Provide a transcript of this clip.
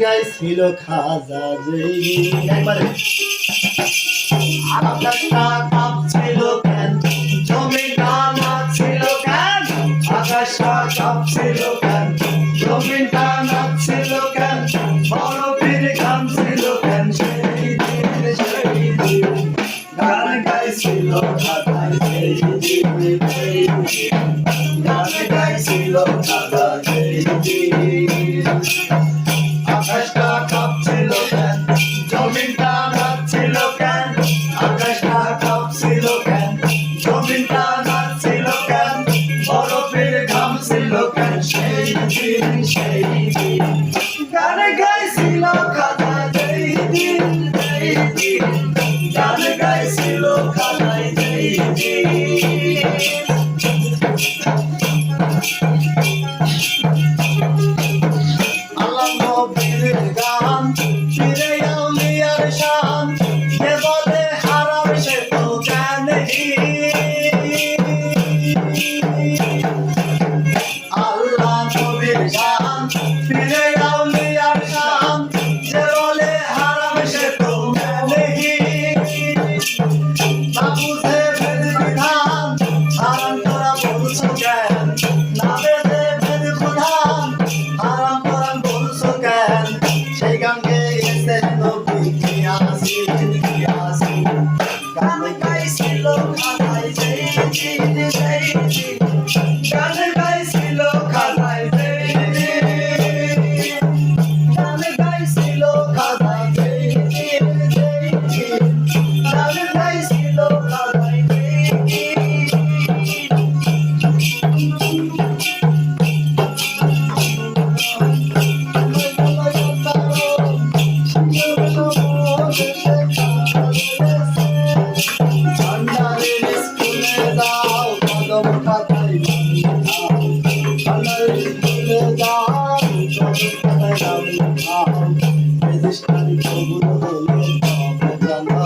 গাইছিল খাজা যেদিন একবারে আকাশটা কাঁপছিল কেন জমিটা নাচছিল কেন আকাশটা কাঁপছিল কেন জমিটা নাচছিল কেন বরফের ঘামছিল কেন সেই দিন গান গাইছিল খাজায় সেই দিন গান গাইছিল খাজা সেই দিন আকাশটা কাঁপছিল কেন জমিটা নাচছিল কেন আকাশটা কাঁপছিল কেন জমিটা নাচছিল কেন বরফের ঘামছিল কেন সেই দিন গান গাইছিল খাজা সেই দিন গান গাইছিল খাজা সেই দিন আল্লাহ নবীর গান ফিরে আউলিয়ার শান কে বলে হারাম সে তো জানেই আল্লাহ নবীর গান ফিরে আউলিয়ার শান কে বলে হারাম সে তো জানেই না বুঝে ভেদ বিধান হারাম করা বলছো কেন না বেঁধে ভেদ বিধান হারাম করা বলছো কেন সেই গান গেয়েছে নবী কিয়াসি গান গাইছিল খাজায় সেই দিন গান গাইছিল খাজায় সেই দিন গান গাইছিল খাজায় সেই দিন গান গাইছিল খাজায় সেই ভান্ডারের স্কুলে যাও কদম খাতায় ভান্ডারের স্কুলে যাও কদম খাতায় রেজিস্ট্রারি কবুল হলে তবে জানা